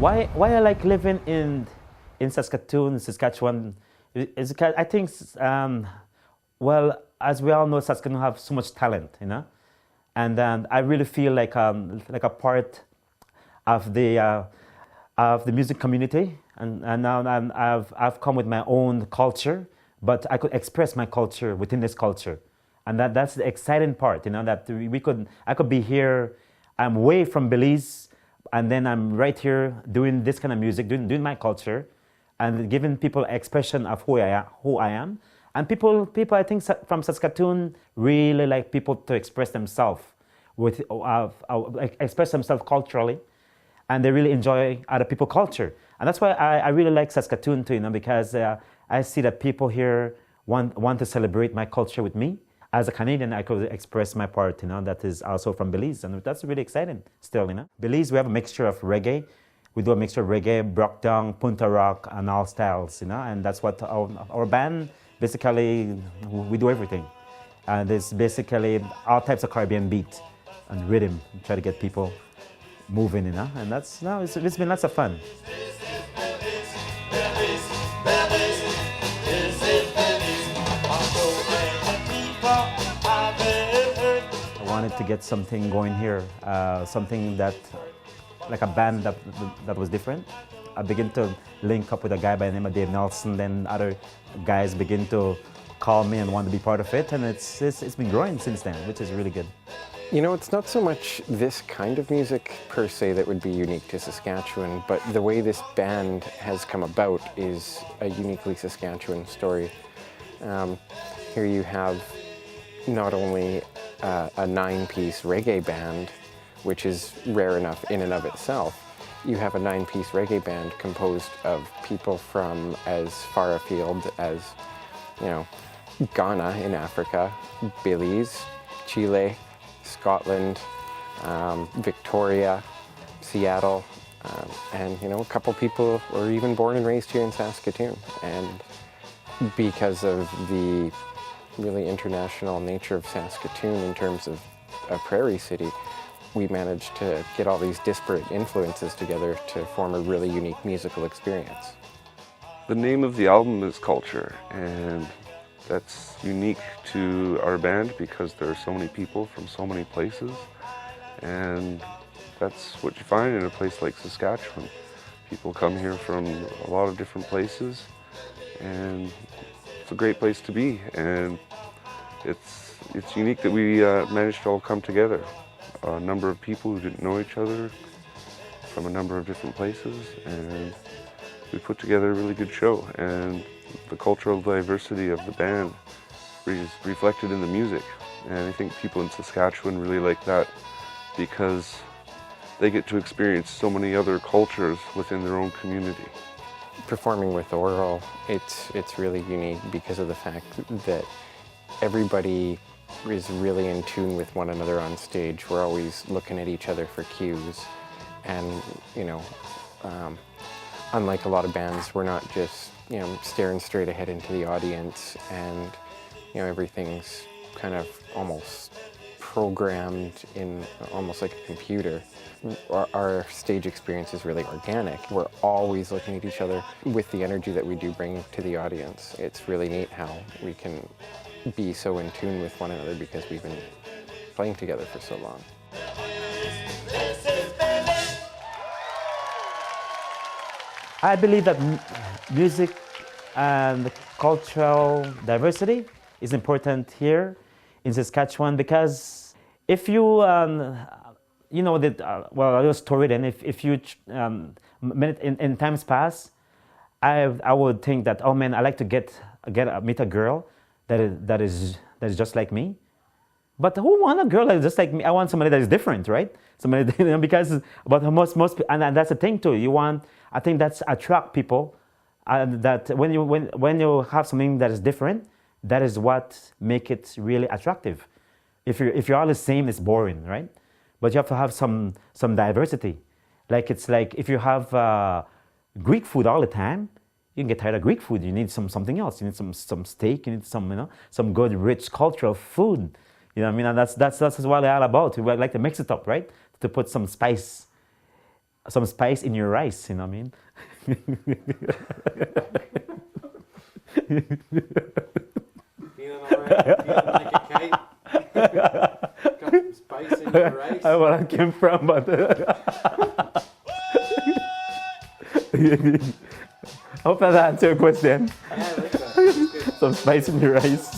Why I like living in Saskatchewan is because I think well, as we all know, Saskatchewan have so much talent, you know, and I really feel like a part of the music community, and now I've come with my own culture, but I could express my culture within this culture, and that's the exciting part, you know, that I could be here, I'm way from Belize, and then I'm right here doing this kind of music, doing my culture, and giving people expression of who I am. And people I think from Saskatoon really like people to express themselves express themselves culturally, and they really enjoy other people's culture. And that's why I really like Saskatoon too, you know, because I see that people here want to celebrate my culture with me. As a Canadian, I could express my part, you know, that is also from Belize, and that's really exciting still, you know. Belize, we have a mixture of reggae. We do a mixture of reggae, breakdown, punta rock, and all styles, you know, and that's what our band, basically, we do everything. And there's basically all types of Caribbean beat and rhythm, try to get people moving, you know, and it's been lots of fun. I wanted to get something going here, something that, like a band that was different. I began to link up with a guy by the name of Dave Nelson, then other guys begin to call me and want to be part of it, and it's been growing since then, which is really good. You know, it's not so much this kind of music per se that would be unique to Saskatchewan, but the way this band has come about is a uniquely Saskatchewan story. Here you have not only a 9-piece reggae band, which is rare enough in and of itself. You have a 9-piece reggae band composed of people from as far afield as, you know, Ghana in Africa, Belize, Chile, Scotland, Victoria, Seattle, and, you know, a couple people were even born and raised here in Saskatoon. And because of the really international nature of Saskatoon in terms of a prairie city, we managed to get all these disparate influences together to form a really unique musical experience. The name of the album is Culture, and that's unique to our band because there are so many people from so many places, and that's what you find in a place like Saskatchewan. People come here from a lot of different places, and it's a great place to be, and it's unique that we managed to all come together. A number of people who didn't know each other from a number of different places, and we put together a really good show, and the cultural diversity of the band is reflected in the music, and I think people in Saskatchewan really like that because they get to experience so many other cultures within their own community. Performing with Oral, it's really unique because of the fact that everybody is really in tune with one another on stage. We're always looking at each other for cues, and, you know, unlike a lot of bands, we're not just, you know, staring straight ahead into the audience, and, you know, everything's kind of almost programmed in almost like a computer. Our stage experience is really organic. We're always looking at each other with the energy that we do bring to the audience. It's really neat how we can be so in tune with one another because we've been playing together for so long. I believe that music and cultural diversity is important here in Saskatchewan because if you, you know, well, I was story then, if you, in times past, I would think that, oh man, I like to meet a girl that is just like me. But who want a girl that is just like me? I want somebody that is different, right? Somebody, you know, because but most and that's the thing too. You want, I think that's attract people. That when you have something that is different, that is what make it really attractive. If you're all the same, it's boring, right? But you have to have some diversity. Like it's like if you have Greek food all the time, you can get tired of Greek food. You need something else. You need some steak. You need some good rich cultural food. You know what I mean? And that's what they're all about. We like to mix it up, right? To put some spice some spice in your rice, you know what I mean? Feeling all right? Feeling like a kite? Got some spice in your rice? I where I came from, but hope that answered your question. Yeah, I like that. That's good. Some spice in your rice.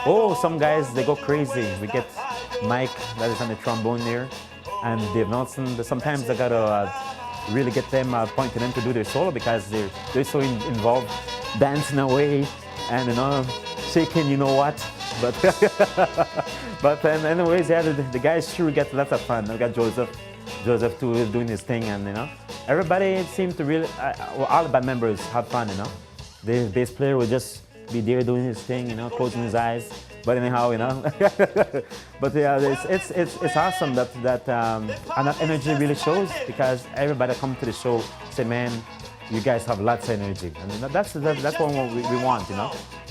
Oh, some guys, they go crazy. We get Mike, that is on the trombone there, and Dave Nelson. Sometimes I gotta really get them, pointing them to do their solo because they're so involved, dancing away, and shaking, you know what. But but anyways, yeah, the guys sure get lots of fun. We got Joseph too is doing his thing, and everybody seems to really, all the band members have fun, The bass player will just be there doing his thing, closing his eyes. But anyhow, but yeah, it's awesome that and that energy really shows because everybody that comes to the show say, man, you guys have lots of energy, and that's what we want,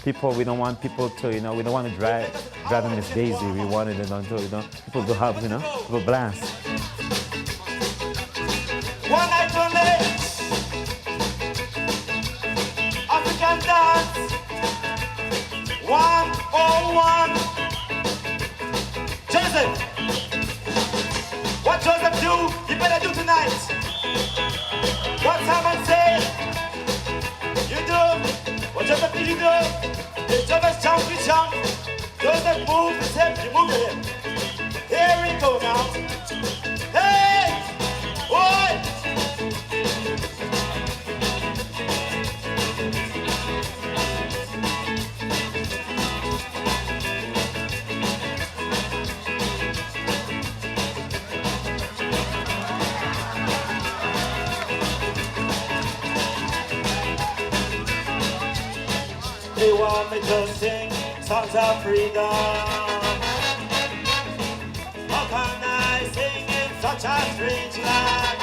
People, we don't want people to, we don't want to drive them Miss Daisy. We wanted people to have, a blast. One night only, African dance, 101. Joseph, what Joseph do, you better do tonight. What Simon say, you do. What Joseph you do. If Joseph jump, you jump. Joseph move his hip, you move your hip. Here we go now. Hey, boy. They want me to sing songs of freedom. How can I sing in such a strange land?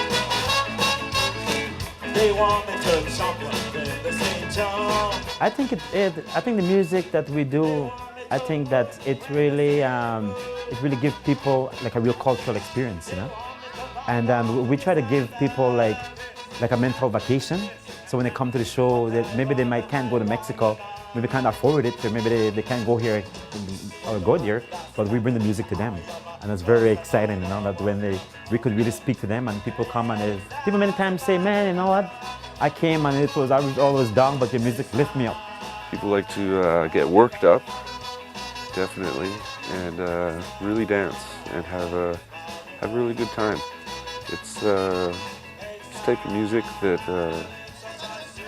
They want me to jump in the same jump. I think the music that we do, I think that it really gives people like a real cultural experience, And we try to give people like a mental vacation. So when they come to the show, maybe they can't go to Mexico, maybe can't afford it, or maybe they can't go here or go there, but we bring the music to them. And it's very exciting, that when we could really speak to them and people come and people many times say, man, you know what? I came and I was always down, but your music lift me up. People like to get worked up, definitely, and really dance and have a really good time. It's this type of music that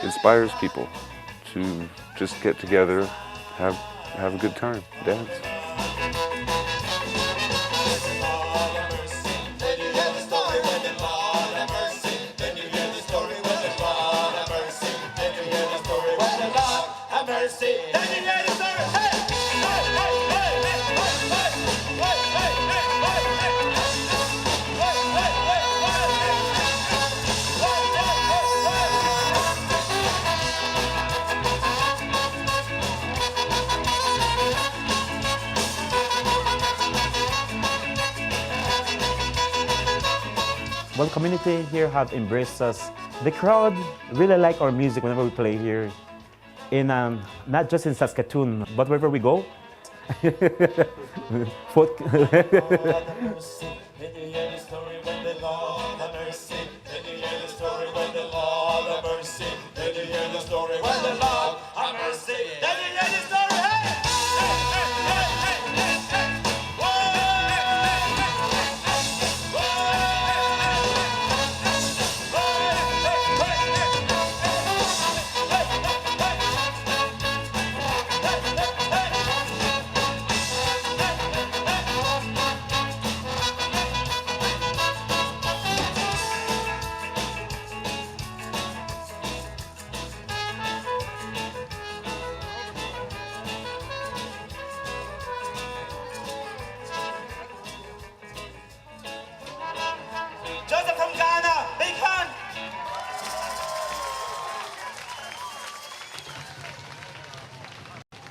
inspires people to just get together, have a good time, dance. Well, the community here have embraced us. The crowd really like our music whenever we play here, in not just in Saskatoon, but wherever we go.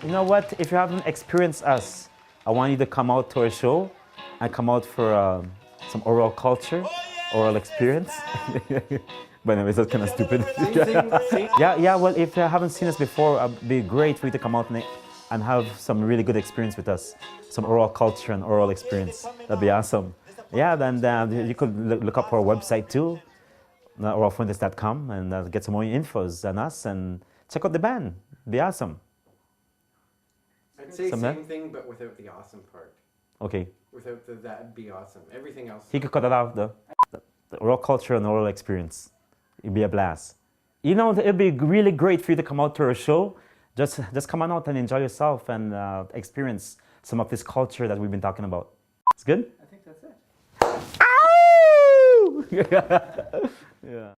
You know what? If you haven't experienced us, I want you to come out to our show and come out for some oral culture, oral experience. But anyways, that's kind of stupid. Yeah. Well, if you haven't seen us before, it'd be great for you to come out and have some really good experience with us. Some oral culture and oral experience. That'd be awesome. Yeah, then you could look up our website too, oralfuentes.com, and get some more infos on us and check out the band. It'd be awesome. I'd say Something? same thing, but without the awesome part. Okay. Without the that'd be awesome. Everything else. He could cut it out, the oral culture and oral experience. It'd be a blast. You know, it'd be really great for you to come out to our show. Just come on out and enjoy yourself and experience some of this culture that we've been talking about. It's good? I think that's it. Ow! Yeah.